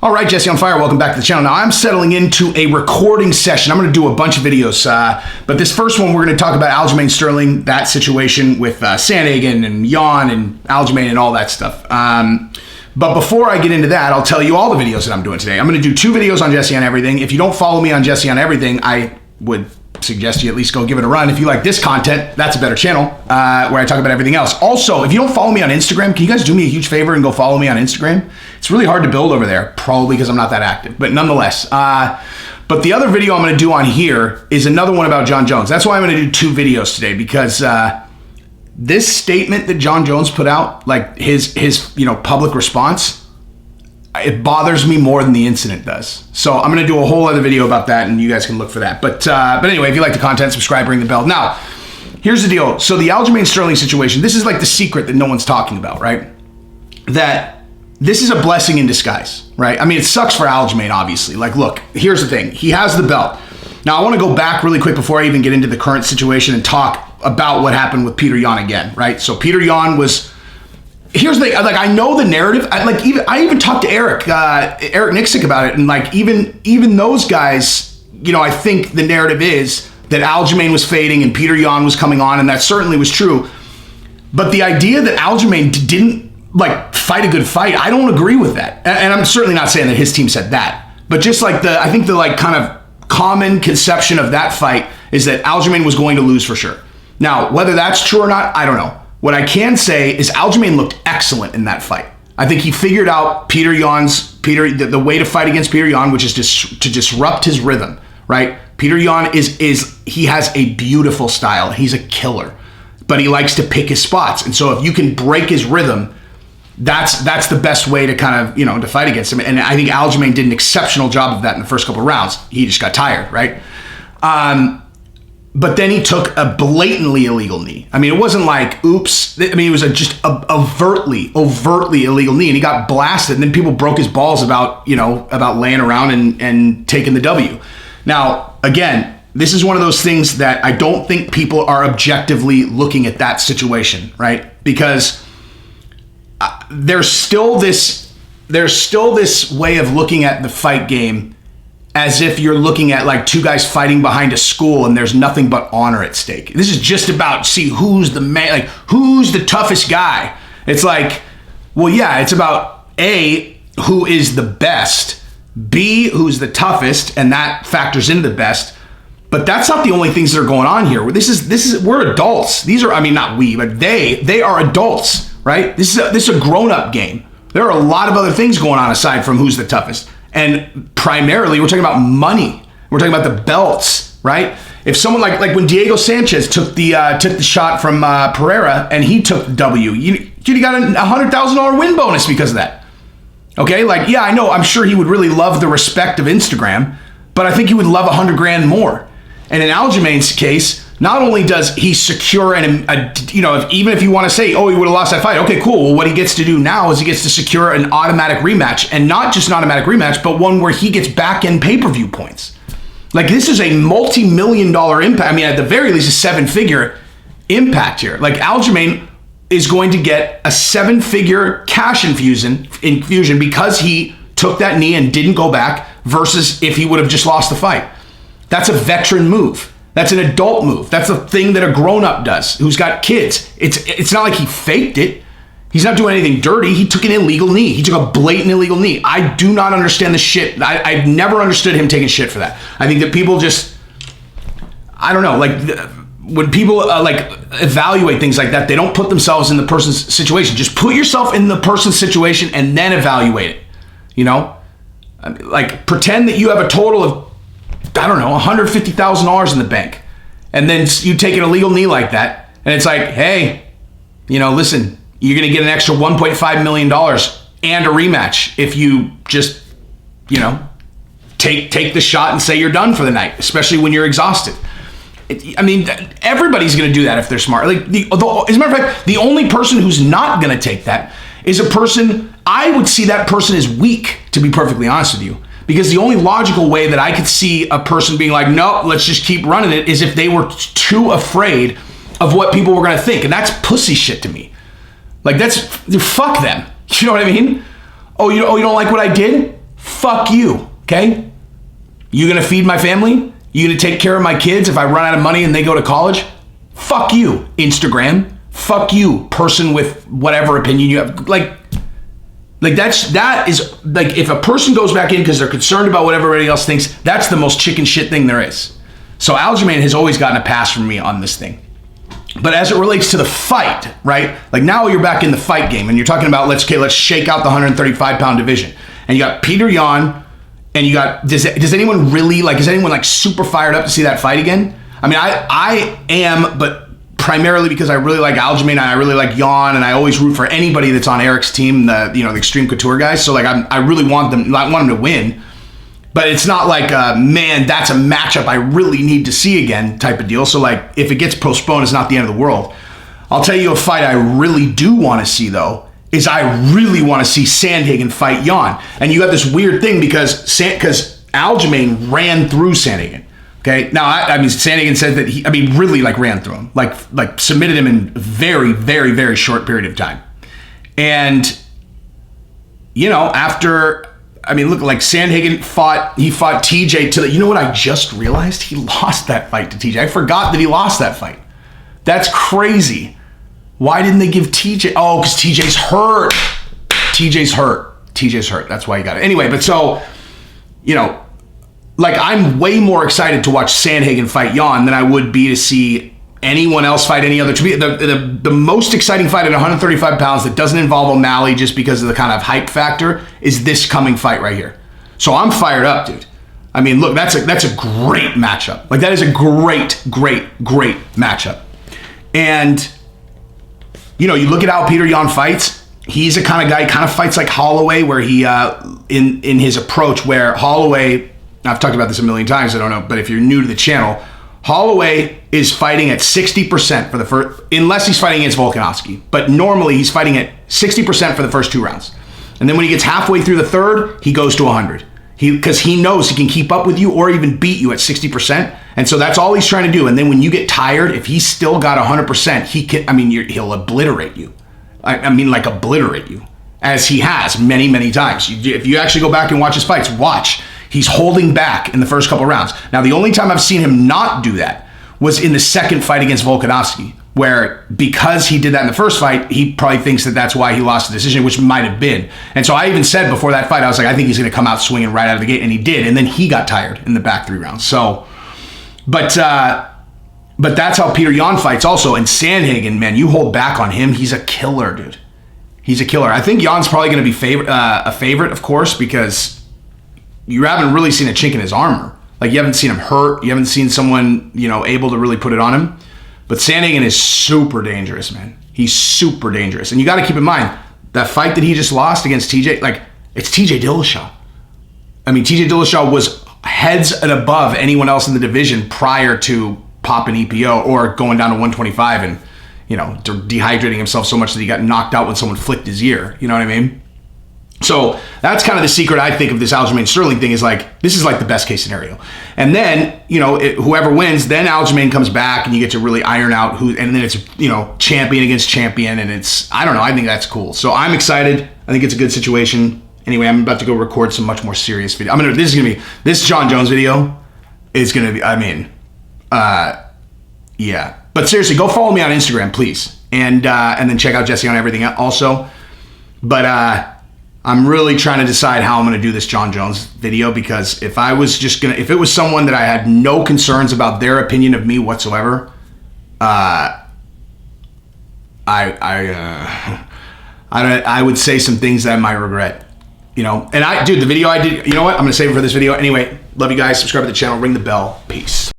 All right, Jesse on Fire, welcome back to the channel. Now, I'm settling into a recording session. I'm going to do a bunch of videos, but this first one, we're going to talk about Aljamain Sterling, that situation with Sandhagen and Jan and Aljamain and all that stuff. But before I get into that, I'll tell you all the videos that I'm doing today. I'm going to do 2 videos on Jesse on Everything. If you don't follow me on Jesse on Everything, I would suggest you at least go give it a run. If you like this content, that's a better channel where I talk about everything else. Also, if you don't follow me on Instagram, can you guys do me a huge favor and go follow me on Instagram? It's really hard to build over there, probably because I'm not that active, but nonetheless. But the other video I'm going to do on here is another one about Jon Jones. That's why I'm going to do 2 videos today, because this statement that Jon Jones put out, like his public response, it bothers me more than the incident does. So I'm going to do a whole other video about that, and you guys can look for that. But anyway, if you like the content, subscribe, ring the bell. Now, here's the deal. So the Aljamain Sterling situation, this is like the secret that no one's talking about, right? That this is a blessing in disguise, right? I mean, it sucks for Aljamain, obviously. Like, look, here's the thing. He has the belt. Now, I want to go back really quick before I even get into the current situation and talk about what happened with Peter Yan again, right? So Peter Yan was... Here's the like, I know the narrative. I even talked to Eric Nixick about it, and like even those guys, I think the narrative is that Aljamain was fading and Peter Yan was coming on, and that certainly was true. But the idea that Aljamain didn't like fight a good fight, I don't agree with that. And I'm certainly not saying that his team said that, but just like I think the like kind of common conception of that fight is that Aljamain was going to lose for sure. Now, whether that's true or not, I don't know. What I can say is Aljamain looked excellent in that fight. I think he figured out the way to fight against Peter Yan, which is to disrupt his rhythm, right? Peter Yan he has a beautiful style. He's a killer, but he likes to pick his spots. And so if you can break his rhythm, that's the best way to kind of, to fight against him. And I think Aljamain did an exceptional job of that in the first couple of rounds. He just got tired, right? But then he took a blatantly illegal knee. I mean, it wasn't like, oops. I mean, it was just overtly illegal knee, and he got blasted. And then people broke his balls about laying around and taking the W. Now, again, this is one of those things that I don't think people are objectively looking at that situation, right? Because there's still this way of looking at the fight game as if you're looking at like 2 guys fighting behind a school and there's nothing but honor at stake. This is just about see who's the man, like who's the toughest guy. It's like, well, yeah, it's about A, who is the best, B, who's the toughest, and that factors into the best. But that's not the only things that are going on here. We're adults. These are, I mean, not we, but they are adults, right? This is a grown-up game. There are a lot of other things going on aside from who's the toughest. And primarily, we're talking about money. We're talking about the belts, right? If someone like when Diego Sanchez took the shot from Pereira and he took the W, you got a $100,000 win bonus because of that. Okay, like yeah, I know. I'm sure he would really love the respect of Instagram, but I think he would love $100,000 more. And in Aljamain's case, not only does he secure even if you want to say, oh, he would have lost that fight, okay, cool. Well, what he gets to do now is he gets to secure an automatic rematch, and not just an automatic rematch, but one where he gets back in pay-per-view points. Like this is a multi-million-dollar impact. I mean, at the very least, a 7-figure impact here. Like Aljamain is going to get a 7-figure cash infusion because he took that knee and didn't go back versus if he would have just lost the fight. That's a veteran move. That's an adult move. That's a thing that a grown-up does who's got kids. It's not like he faked it. He's not doing anything dirty. He took an illegal knee. He took a blatant illegal knee. I do not understand the shit. I've never understood him taking shit for that. I think that people just, I don't know, like when people evaluate things like that, they don't put themselves in the person's situation. Just put yourself in the person's situation and then evaluate it. Like pretend that you have a total of, I don't know, $150,000 in the bank. And then you take an illegal knee like that. And it's like, hey, listen, you're going to get an extra $1.5 million and a rematch if you just, take the shot and say you're done for the night, especially when you're exhausted. Everybody's going to do that if they're smart. Like, as a matter of fact, the only person who's not going to take that is a person, I would see that person as weak, to be perfectly honest with you. Because the only logical way that I could see a person being like, no, let's just keep running it, is if they were too afraid of what people were going to think. And that's pussy shit to me. Like, fuck them. You know what I mean? Oh, you don't like what I did? fuck you, okay? You gonna feed my family? You gonna take care of my kids if I run out of money and they go to college? Fuck you, Instagram. Fuck you, person with whatever opinion you have. Like that is like, if a person goes back in because they're concerned about what everybody else thinks, that's the most chicken shit thing there is. So Aljamain has always gotten a pass from me on this thing. But as it relates to the fight, right? Like now you're back in the fight game and you're talking about, let's shake out the 135 pound division. And you got Peter Yan, and you got, does anyone really, like, is anyone like super fired up to see that fight again? I mean, I am, but primarily because I really like Aljamain and I really like Yan, and I always root for anybody that's on Eric's team, the Extreme Couture guys. So like, I really want them to win. But it's not like, man, that's a matchup I really need to see again type of deal. So like, if it gets postponed, it's not the end of the world. I'll tell you a fight I really do want to see though, is I really want to see Sandhagen fight Yan. And you got this weird thing because Aljamain ran through Sandhagen. Okay, now I mean Sandhagen said that he really like ran through him, like submitted him in very, very, very short period of time. And after, look, like Sandhagen fought TJ to the, you know what I just realized? He lost that fight to TJ. I forgot that he lost that fight. That's crazy. Why didn't they give TJ? Oh, because TJ's hurt. TJ's hurt. That's why he got it. Anyway, but so, like I'm way more excited to watch Sandhagen fight Yan than I would be to see anyone else fight any other. To me, the most exciting fight at 135 pounds that doesn't involve O'Malley just because of the kind of hype factor is this coming fight right here. So I'm fired up, dude. I mean, look, that's a great matchup. Like that is a great matchup. And you look at how Peter Yan fights. He's a kind of guy, kind of fights like Holloway, where he in his approach, where Holloway, I've talked about this a million times, I don't know, but if you're new to the channel, Holloway is fighting at 60% for the first, unless he's fighting against Volkanovski. But normally he's fighting at 60% for the first 2 rounds. And then when he gets halfway through the third, he goes to 100. Because he knows he can keep up with you or even beat you at 60%. And so that's all he's trying to do. And then when you get tired, if he's still got 100%, he'll obliterate you. Like obliterate you. As he has many, many times. If you actually go back and watch his fights, watch. He's holding back in the first couple rounds. Now, the only time I've seen him not do that was in the second fight against Volkanovski, where because he did that in the first fight, he probably thinks that that's why he lost the decision, which might have been. And so I even said before that fight, I was like, I think he's going to come out swinging right out of the gate, and he did. And then he got tired in the back 3 rounds. So, but that's how Peter Yan fights also. And Sandhagen, man, you hold back on him, he's a killer, dude. He's a killer. I think Jan's probably going to be a favorite, of course, because you haven't really seen a chink in his armor. Like, you haven't seen him hurt. You haven't seen someone, able to really put it on him. But Sandhagen is super dangerous, man. He's super dangerous. And you got to keep in mind, that fight that he just lost against TJ, like, it's TJ Dillashaw. TJ Dillashaw was heads and above anyone else in the division prior to popping EPO or going down to 125 and, dehydrating himself so much that he got knocked out when someone flicked his ear. You know what I mean? So that's kind of the secret, I think, of this Aljamain Sterling thing is like, this is like the best case scenario. And then, whoever wins, then Aljamain comes back and you get to really iron out who, and then it's, champion against champion. And it's, I don't know, I think that's cool. So I'm excited. I think it's a good situation. Anyway, I'm about to go record some much more serious video. This John Jones video is going to be, yeah. But seriously, go follow me on Instagram, please. And then check out Jesse on everything also. But, I'm really trying to decide how I'm going to do this John Jones video, because if it was someone that I had no concerns about their opinion of me whatsoever, I would say some things that I might regret, And the video I did, you know what? I'm going to save it for this video. Anyway, love you guys. Subscribe to the channel. Ring the bell. Peace.